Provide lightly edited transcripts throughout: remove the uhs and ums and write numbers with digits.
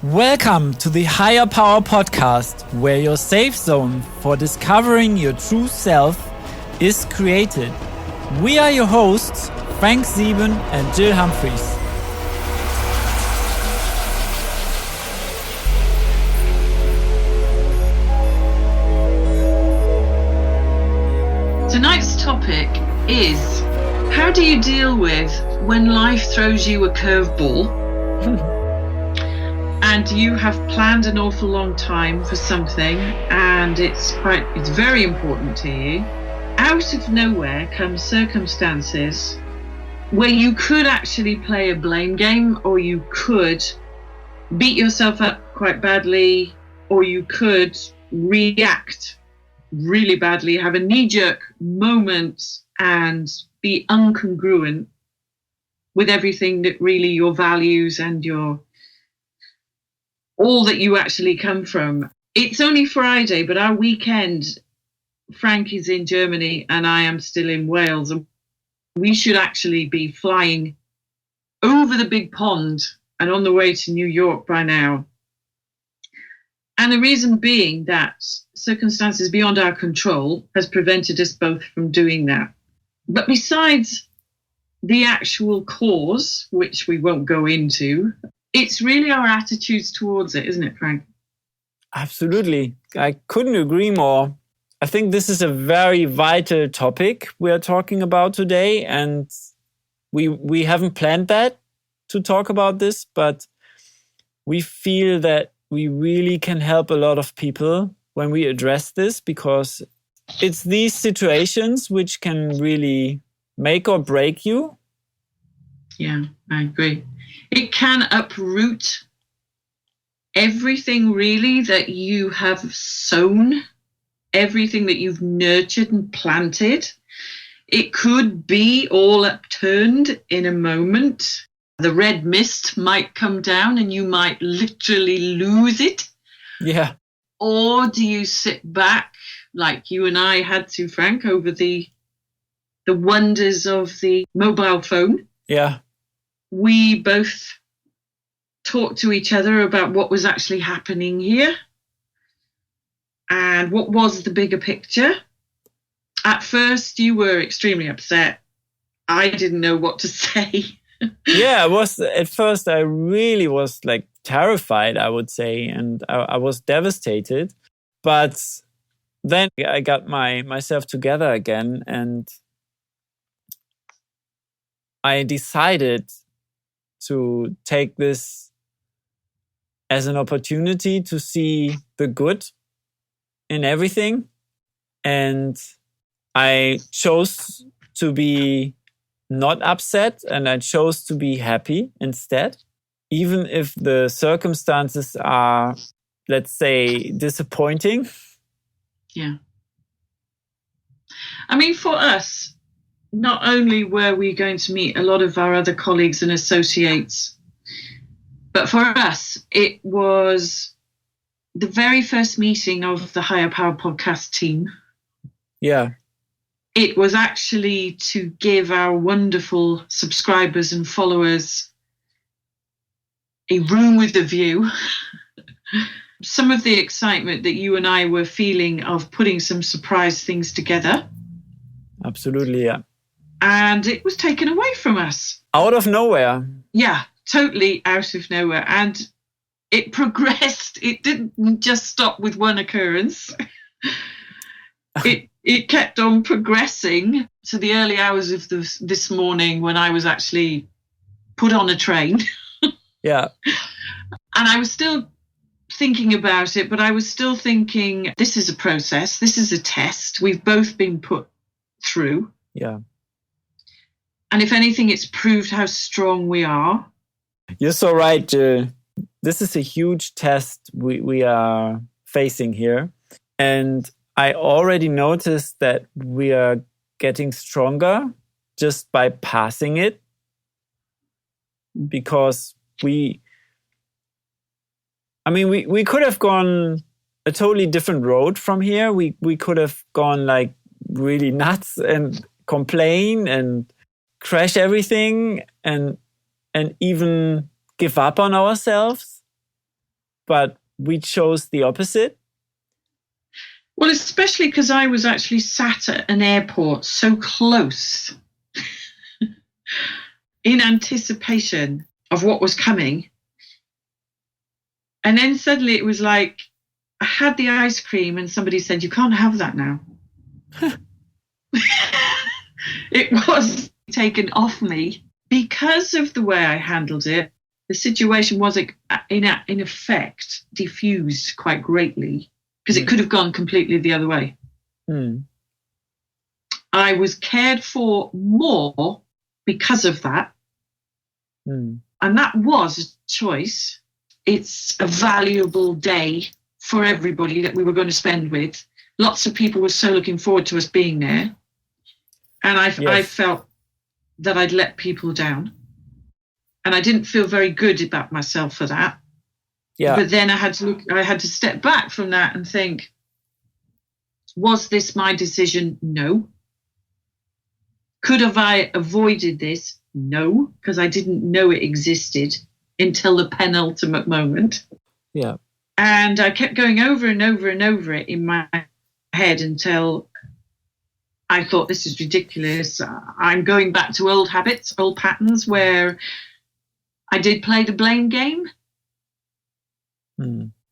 Welcome to the Higher Power Podcast, where your safe zone for discovering your true self is created. We are your hosts, Frank Sieben and Jill Humphreys. Tonight's topic is, how do you deal with when life throws you a curveball and you have planned an awful long time for something and it's very important to you. Out of nowhere comes circumstances where you could actually play a blame game, or you could beat yourself up quite badly, or you could react really badly, have a knee-jerk moment and be incongruent with everything that really your values and your all that you actually come from. It's only Friday, but our weekend, Frank is in Germany and I am still in Wales, and we should actually be flying over the big pond and on the way to New York by now. And the reason being that circumstances beyond our control has prevented us both from doing that. But besides the actual cause, which we won't go into, it's really our attitudes towards it, isn't it, Frank? Absolutely. I couldn't agree more. I think this is a very vital topic we are talking about today, and we haven't planned that to talk about this, but we feel that we really can help a lot of people when we address this, because it's these situations which can really make or break you. Yeah, I agree. It can uproot everything really that you have sown, everything that you've nurtured and planted. It could be all upturned in a moment. The red mist might come down and you might literally lose it. Yeah. Or do you sit back like you and I had to, Frank, over the wonders of the mobile phone? Yeah. We both talked to each other about what was actually happening here and what was the bigger picture. At first, you were extremely upset. I didn't know what to say. Yeah, at first I really was like terrified, I would say, and I was devastated. But then I got myself together again, and I decided to take this as an opportunity to see the good in everything. And I chose to be not upset, and I chose to be happy instead, even if the circumstances are, let's say, disappointing. Yeah. I mean, for us, not only were we going to meet a lot of our other colleagues and associates, but for us, it was the very first meeting of the Higher Power Podcast team. Yeah. It was actually to give our wonderful subscribers and followers a room with a view. Some of the excitement that you and I were feeling of putting some surprise things together. Absolutely, yeah. And it was taken away from us. Out of nowhere. Yeah, totally out of nowhere. And it progressed. It didn't just stop with one occurrence. It kept on progressing to the early hours of this morning when I was actually put on a train. Yeah. And I was still thinking about it, but I was still thinking, this is a process. This is a test. We've both been put through. Yeah. And if anything, it's proved how strong we are. You're so right, Jill. This is a huge test we are facing here. And I already noticed that we are getting stronger just by passing it, because we could have gone a totally different road from here. We could have gone like really nuts and complain and crash everything and even give up on ourselves. but we chose the opposite. Well, especially because I was actually sat at an airport so close in anticipation of what was coming. And then suddenly it was like, I had the ice cream and somebody said, you can't have that now. It was taken off me because of the way I handled it. The situation was in effect diffused quite greatly because it could have gone completely the other way. I was cared for more because of that. And that was a choice. It's a valuable day for everybody that we were going to spend with. Lots of people were so looking forward to us being there. And I felt that I'd let people down. And I didn't feel very good about myself for that. Yeah. But then I had to step back from that and think, was this my decision? No. Could have I avoided this? No, because I didn't know it existed until the penultimate moment. Yeah. And I kept going over and over and over it in my head until I thought, this is ridiculous. I'm going back to old habits, old patterns where I did play the blame game.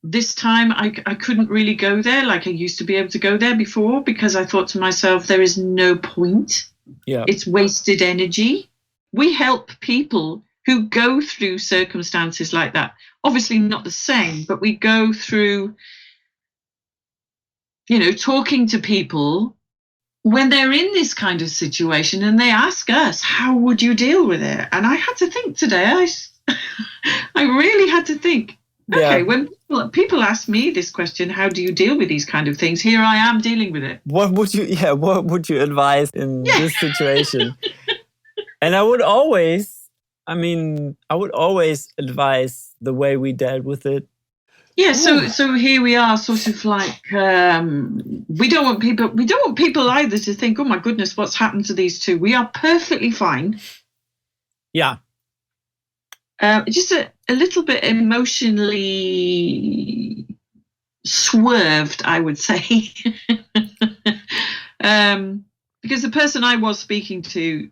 This time I couldn't really go there like I used to be able to go there before, because I thought to myself, there is no point. Yeah. It's wasted energy. We help people who go through circumstances like that. Obviously not the same, but we go through, talking to people when they're in this kind of situation and they ask us, how would you deal with it? And I had to think today, I really had to think, okay, when people ask me this question, how do you deal with these kind of things? Here I am dealing with it. What would you advise in this situation? And I would always advise the way we dealt with it. Yeah, so here we are, sort of like we don't want people either to think, oh my goodness, what's happened to these two? We are perfectly fine. Yeah. Just a little bit emotionally swerved, I would say, because the person I was speaking to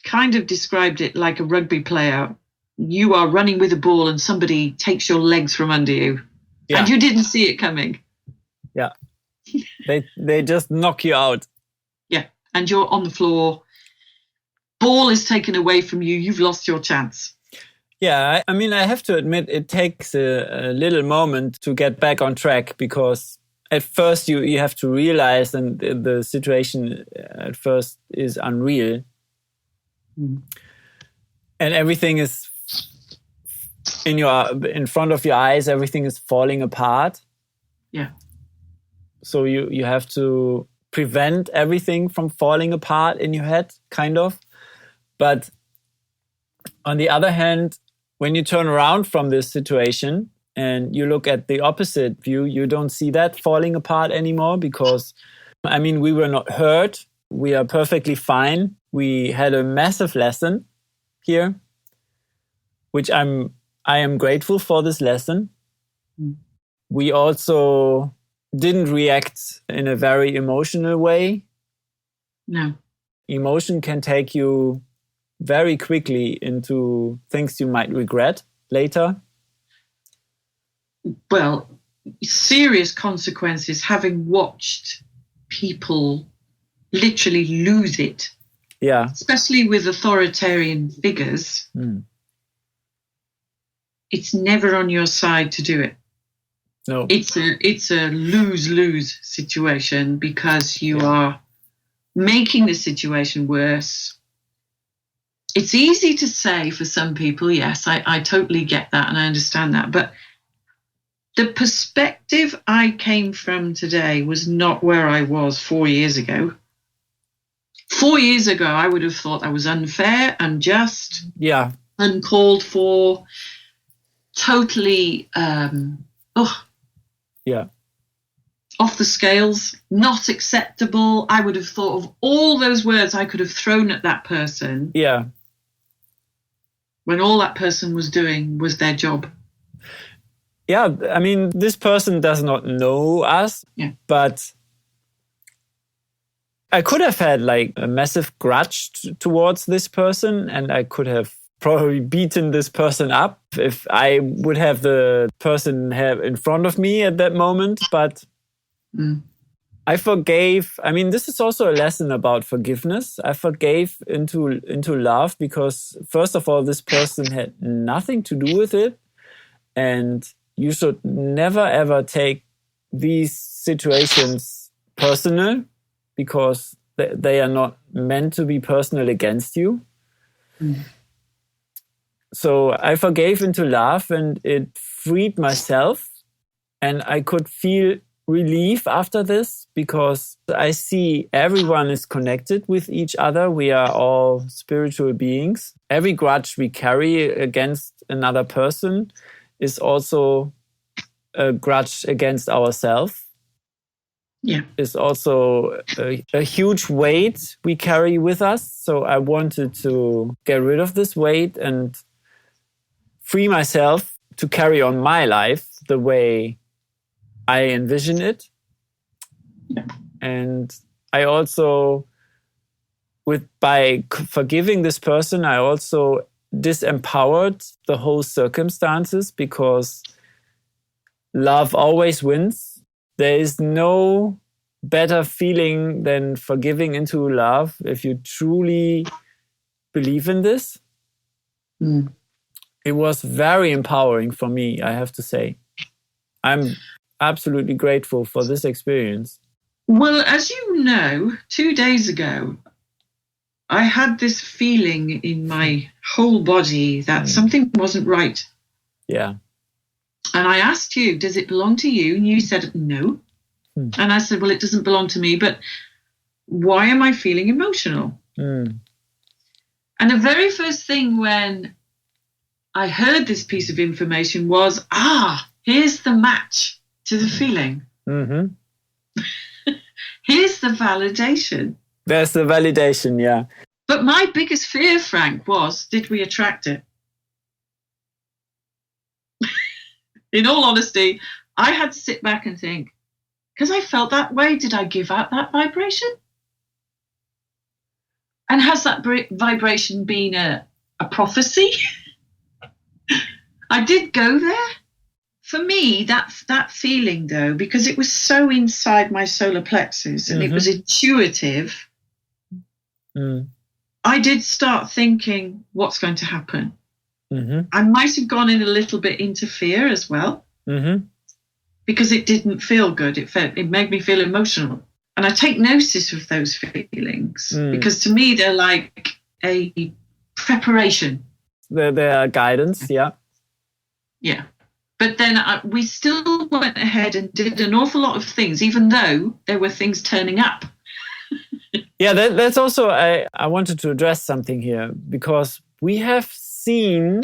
kind of described it like a rugby player. You are running with a ball and somebody takes your legs from under you, and you didn't see it coming. Yeah, they just knock you out. Yeah, and you're on the floor. Ball is taken away from you. You've lost your chance. Yeah, I have to admit, it takes a little moment to get back on track, because at first you have to realize, and the situation at first is unreal. And everything is in front of your eyes, everything is falling apart. Yeah. So you have to prevent everything from falling apart in your head, kind of. But on the other hand, when you turn around from this situation and you look at the opposite view, you don't see that falling apart anymore, because, we were not hurt. We are perfectly fine. We had a massive lesson here, which I am grateful for this lesson. We also didn't react in a very emotional way. No. Emotion can take you very quickly into things you might regret later. Well, serious consequences, having watched people literally lose it. Yeah. Especially with authoritarian figures. It's never on your side to do it. No. It's a lose-lose situation, because you are making the situation worse. It's easy to say for some people, yes, I totally get that and I understand that. But the perspective I came from today was not where I was 4 years ago. 4 years ago, I would have thought that was unfair, unjust, uncalled for, totally, off the scales, not acceptable. I would have thought of all those words I could have thrown at that person. Yeah. When all that person was doing was their job. yeah, I mean, this person does not know us, but I could have had like a massive grudge towards this person, and I could have probably beaten this person up if I would have the person have in front of me at that moment. But I forgave. I mean, this is also a lesson about forgiveness. I forgave into love because, first of all, this person had nothing to do with it. And you should never, ever take these situations personal because they are not meant to be personal against you. So I forgave into love, and it freed myself. And I could feel relief after this because I see everyone is connected with each other. We are all spiritual beings. Every grudge we carry against another person is also a grudge against ourselves. Yeah. It's also a huge weight we carry with us. So I wanted to get rid of this weight and free myself to carry on my life the way I envision it. Yeah. And I also, by forgiving this person, I also disempowered the whole circumstances because love always wins. There is no better feeling than forgiving into love if you truly believe in this. It was very empowering for me, I have to say. I'm absolutely grateful for this experience. Well, as you know, 2 days ago, I had this feeling in my whole body that something wasn't right. Yeah. And I asked you, does it belong to you? And you said no. And I said, well, it doesn't belong to me, but why am I feeling emotional? And the very first thing when I heard this piece of information was, here's the match to the feeling. Here's the validation. There's the validation, yeah. But my biggest fear, Frank, was, did we attract it? In all honesty, I had to sit back and think, because I felt that way, did I give out that vibration? And has that vibration been a prophecy? I did go there. For me, that feeling, though, because it was so inside my solar plexus and it was intuitive, I did start thinking, what's going to happen? I might have gone in a little bit into fear as well, because it didn't feel good. It made me feel emotional. And I take notice of those feelings because to me, they're like a preparation. They're guidance, yeah. Yeah. But then we still went ahead and did an awful lot of things, even though there were things turning up. Yeah, that's also, I wanted to address something here, because we have seen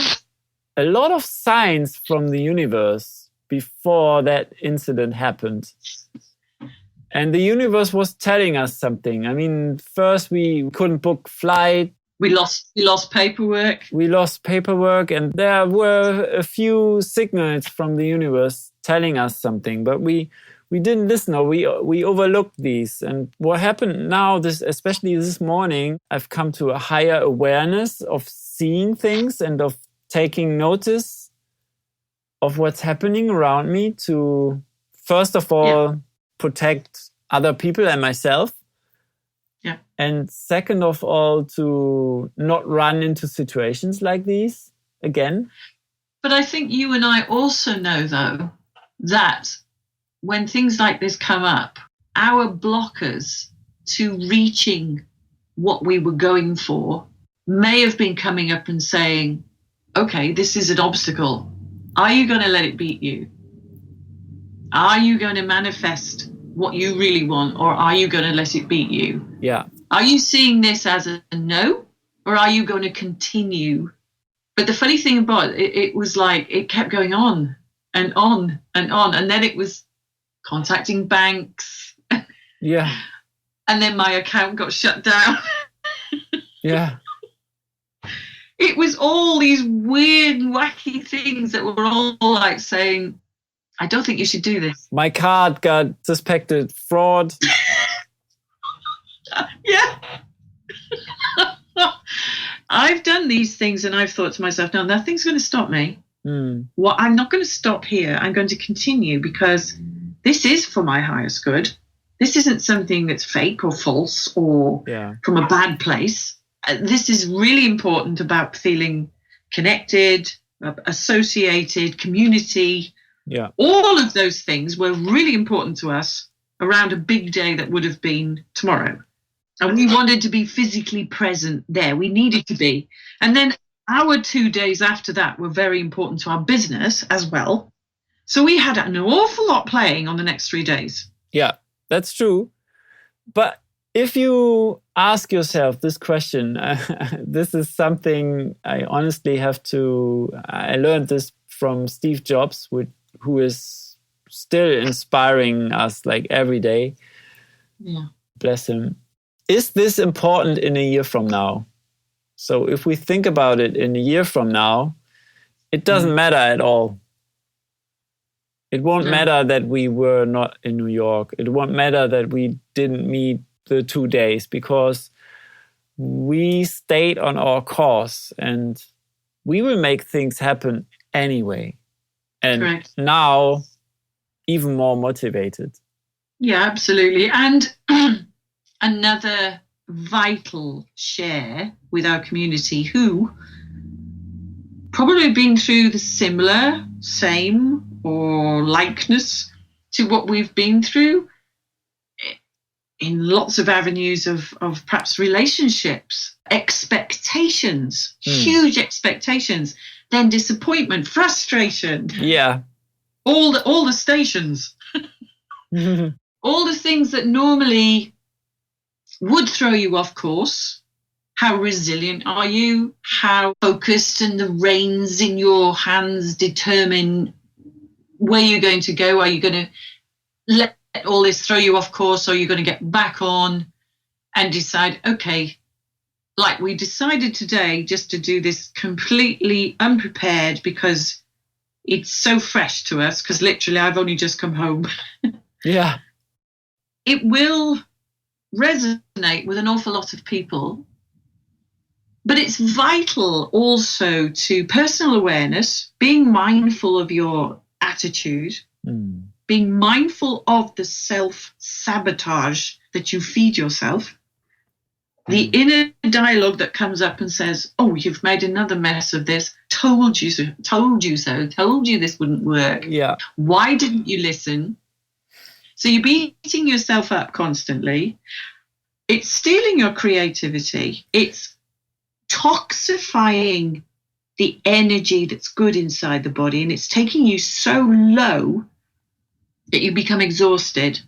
a lot of signs from the universe before that incident happened. And the universe was telling us something. I mean, first we couldn't book flight. We lost paperwork. We lost paperwork, and there were a few signals from the universe telling us something, but we didn't listen, or we overlooked these. And what happened now, especially this morning, I've come to a higher awareness of seeing things and of taking notice of what's happening around me to, first of all, protect other people and myself. Yeah. And second of all, to not run into situations like these again. But I think you and I also know, though, that when things like this come up, our blockers to reaching what we were going for may have been coming up and saying, okay, this is an obstacle. Are you going to let it beat you? Are you going to manifest what you really want, or are you going to let it beat you? Yeah. Are you seeing this as a no, or are you going to continue? But the funny thing about it was like it kept going on and on and on, and then it was contacting banks. Yeah. And then my account got shut down. Yeah. It was all these weird, wacky things that were all like saying, I don't think you should do this. My card got suspected fraud. Yeah. I've done these things and I've thought to myself, no, nothing's going to stop me. Well, I'm not going to stop here. I'm going to continue because this is for my highest good. This isn't something that's fake or false or from a bad place. This is really important about feeling connected, associated, community. Yeah. All of those things were really important to us around a big day that would have been tomorrow. And we wanted to be physically present there. We needed to be. And then our 2 days after that were very important to our business as well. So we had an awful lot playing on the next 3 days. Yeah, that's true. But if you ask yourself this question, this is something I honestly I learned this from Steve Jobs, who is still inspiring us like every day. Yeah. Bless him. Is this important in a year from now? So if we think about it in a year from now, it doesn't matter at all. It won't matter that we were not in New York. It won't matter that we didn't meet the 2 days because we stayed on our course and we will make things happen anyway. And now even more motivated. Yeah, absolutely. And another vital share with our community who probably been through the same or likeness to what we've been through in lots of avenues of perhaps relationships, expectations, huge expectations, then disappointment, frustration. Yeah. All the stations. All the things that normally would throw you off course. How resilient are you? How focused and the reins in your hands determine where you're going to go? Are you going to let all this throw you off course, or are you going to get back on and decide, okay, like we decided today just to do this completely unprepared because it's so fresh to us, because literally I've only just come home. Yeah. It will resonate with an awful lot of people, but it's vital also to personal awareness, being mindful of your attitude, being mindful of the self-sabotage that you feed yourself, the inner dialogue that comes up and says, oh, you've made another mess of this, told you so, told you this wouldn't work. Yeah. Why didn't you listen? So you're beating yourself up constantly. It's stealing your creativity. It's toxifying the energy that's good inside the body, and it's taking you so low that you become exhausted.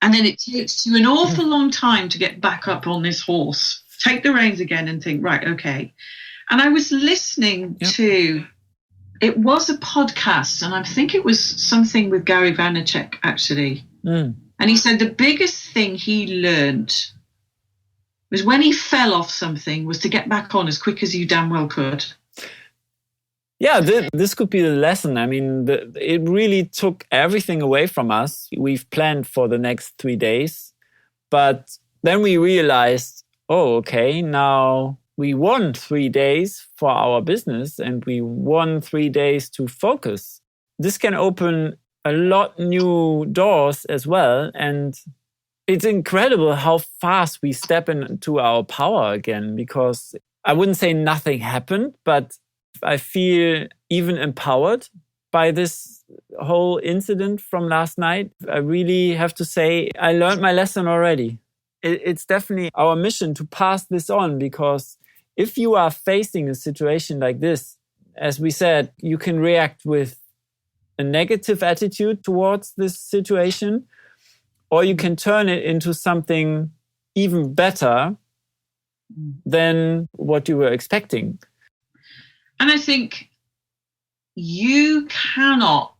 And then it takes you an awful long time to get back up on this horse, take the reins again and think, right, okay. And I was listening to, it was a podcast, and I think it was something with Gary Vaynerchuk, actually. And he said the biggest thing he learned was when he fell off something was to get back on as quick as you damn well could. Yeah, this could be the lesson. I mean, it really took everything away from us. We've planned for the next 3 days, but then we realized, oh, okay, now we won 3 days for our business and we won 3 days to focus. This can open a lot new doors as well. And it's incredible how fast we step into our power again, because I wouldn't say nothing happened, but I feel even empowered by this whole incident from last night. I really have to say I learned my lesson already. It's definitely our mission to pass this on, because if you are facing a situation like this, as we said, you can react with a negative attitude towards this situation, or you can turn it into something even better than what you were expecting. And I think you cannot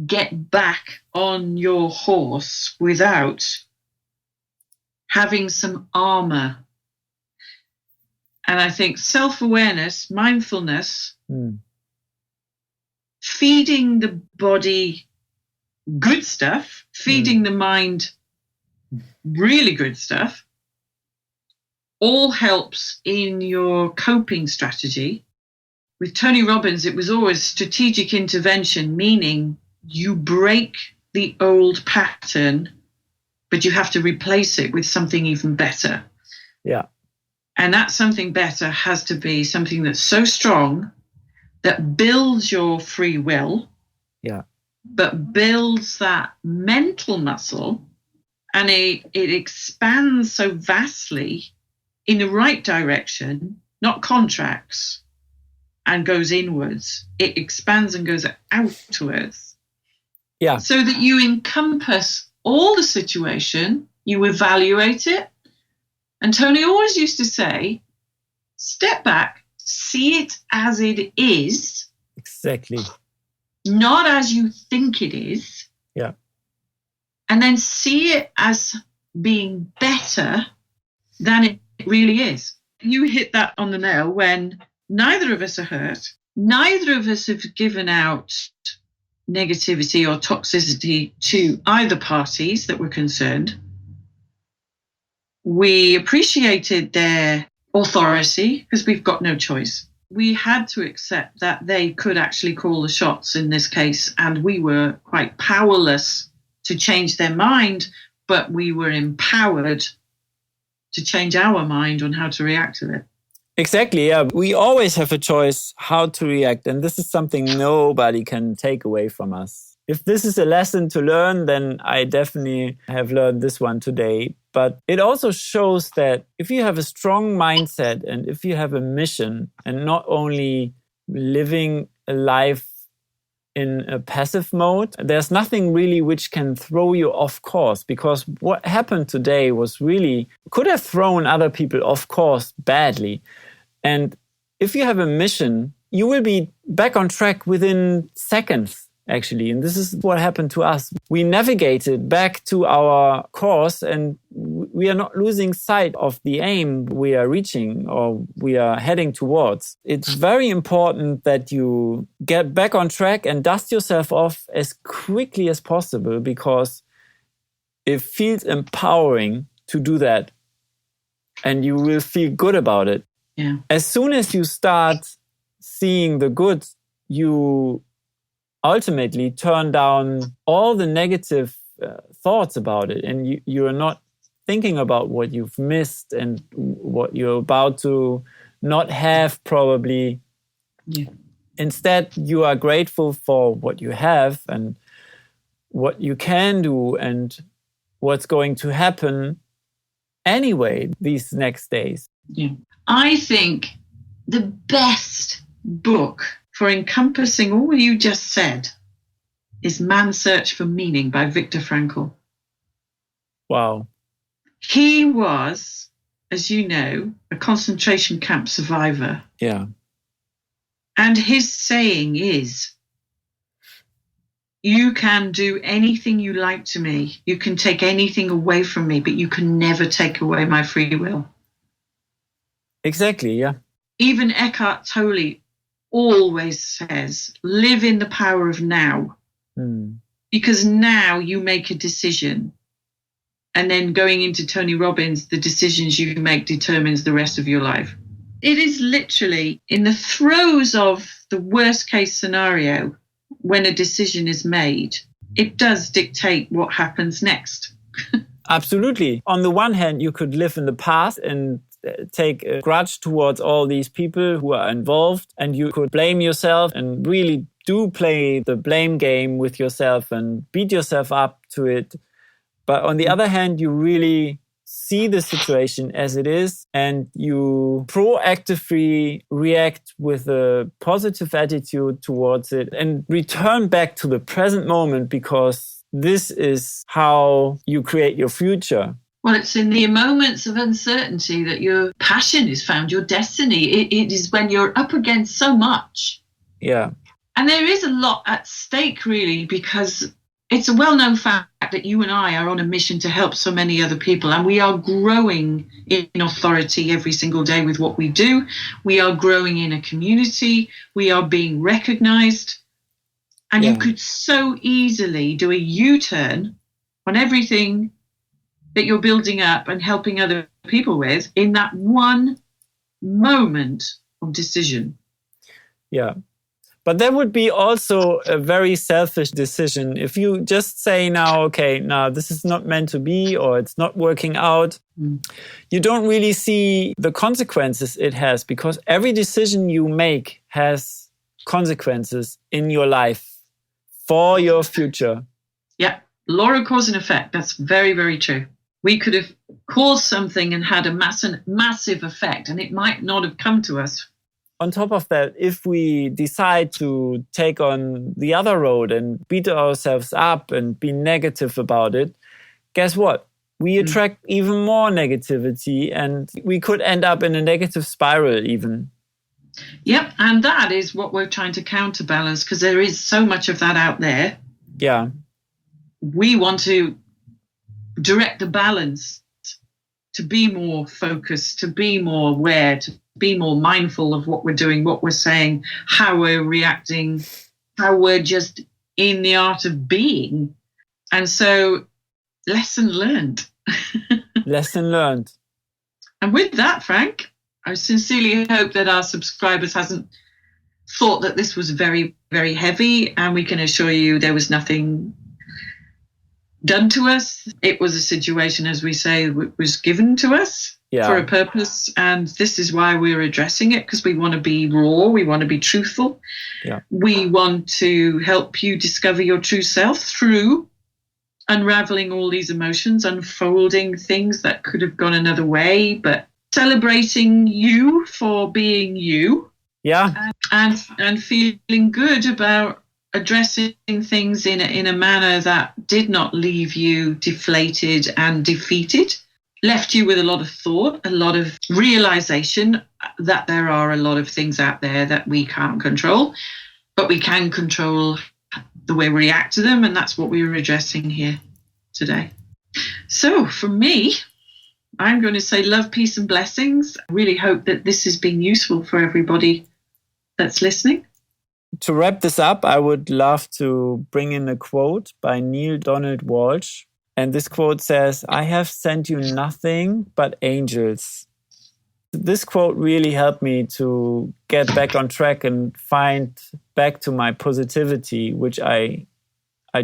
get back on your horse without having some armor. And I think self-awareness, mindfulness, feeding the body good stuff, feeding the mind really good stuff, all helps in your coping strategy. With Tony Robbins, it was always strategic intervention, meaning you break the old pattern, but you have to replace it with something even better. Yeah. And that something better has to be something that's so strong that builds your free will, but builds that mental muscle, and it expands so vastly in the right direction, not contracts and goes inwards. It expands and goes outwards. Yeah. So that you encompass all the situation, you evaluate it. And Tony always used to say, step back, see it as it is. Exactly. Not as you think it is. Yeah. And then see it as being better than it really is. You hit that on the nail when neither of us are hurt. Neither of us have given out negativity or toxicity to either parties that were concerned. We appreciated their authority because we've got no choice. We had to accept that they could actually call the shots in this case, and we were quite powerless to change their mind, but we were empowered to change our mind on how to react to it. Exactly, yeah. We always have a choice how to react, and this is something nobody can take away from us. If this is a lesson to learn, then I definitely have learned this one today. But it also shows that if you have a strong mindset and if you have a mission and not only living a life in a passive mode, there's nothing really which can throw you off course, because what happened today was really could have thrown other people off course badly. And if you have a mission, you will be back on track within seconds, actually. And this is what happened to us. We navigated back to our course and we are not losing sight of the aim we are reaching or we are heading towards. It's very important that you get back on track and dust yourself off as quickly as possible, because it feels empowering to do that and you will feel good about it. Yeah. As soon as you start seeing the good, you ultimately turn down all the negative thoughts about it, and you are not thinking about what you've missed and what you're about to not have probably. Yeah. Instead, you are grateful for what you have and what you can do and what's going to happen anyway these next days. Yeah. I think the best book for encompassing all you just said is Man's Search for Meaning by Viktor Frankl. Wow. He was, as you know, a concentration camp survivor. Yeah. And his saying is, you can do anything you like to me. You can take anything away from me, but you can never take away my free will. Exactly, yeah. Even Eckhart Tolle always says, live in the power of now. Because now you make a decision. And then going into Tony Robbins, the decisions you make determines the rest of your life. It is literally in the throes of the worst case scenario, when a decision is made, it does dictate what happens next. Absolutely. On the one hand, you could live in the past and take a grudge towards all these people who are involved, and you could blame yourself and really do play the blame game with yourself and beat yourself up to it. But on the other hand, you really see the situation as it is and you proactively react with a positive attitude towards it and return back to the present moment, because this is how you create your future. Well, it's in the moments of uncertainty that your passion is found, your destiny. It is when you're up against so much. Yeah. And there is a lot at stake, really, because it's a well-known fact that you and I are on a mission to help so many other people. And we are growing in authority every single day with what we do. We are growing in a community. We are being recognized. And you could so easily do a U-turn on everything that you're building up and helping other people with in that one moment of decision. Yeah. But that would be also a very selfish decision. If you just say now, okay, now this is not meant to be, or it's not working out, you don't really see the consequences it has, because every decision you make has consequences in your life for your future. Yeah. Law of cause and effect. That's very, very true. We could have caused something and had a massive effect, and it might not have come to us. On top of that, if we decide to take on the other road and beat ourselves up and be negative about it, guess what? We attract even more negativity, and we could end up in a negative spiral even. Yep, and that is what we're trying to counterbalance, because there is so much of that out there. Yeah. We want to direct the balance to be more focused, to be more aware, to be more mindful of what we're doing, what we're saying, how we're reacting, how we're just in the art of being. And so, lesson learned. Lesson learned. And with that, Frank, I sincerely hope that our subscribers hasn't thought that this was very, very heavy, and we can assure you there was nothing done to us. It was a situation, as we say, was given to us for a purpose, and this is why we're addressing it, because we want to be raw, we want to be truthful. We want to help you discover your true self through unraveling all these emotions, unfolding things that could have gone another way, but celebrating you for being you. And feeling good about addressing things in a manner that did not leave you deflated and defeated, left you with a lot of thought, a lot of realization that there are a lot of things out there that we can't control, but we can control the way we react to them, and that's what we were addressing here today. So for me, I'm going to say love, peace and blessings. I really hope that this has been useful for everybody that's listening. To wrap this up, I would love to bring in a quote by Neil Donald Walsh. And this quote says, "I have sent you nothing but angels." This quote really helped me to get back on track and find back to my positivity, which I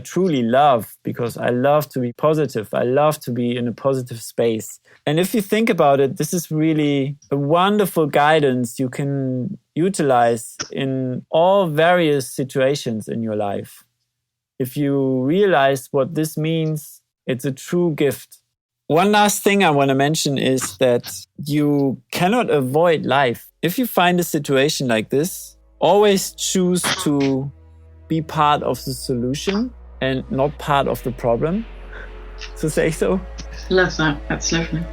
truly love, because I love to be positive. I love to be in a positive space. And if you think about it, this is really a wonderful guidance you can utilize in all various situations in your life. If you realize what this means, it's a true gift. One last thing I want to mention is that you cannot avoid life. If you find a situation like this, always choose to be part of the solution and not part of the problem, to say so. Love that. That's lovely.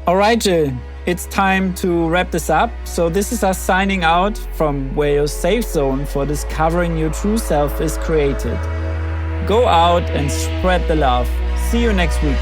All right, Jill, it's time to wrap this up. So this is us signing out from where your safe zone for discovering your true self is created. Go out and spread the love. See you next week.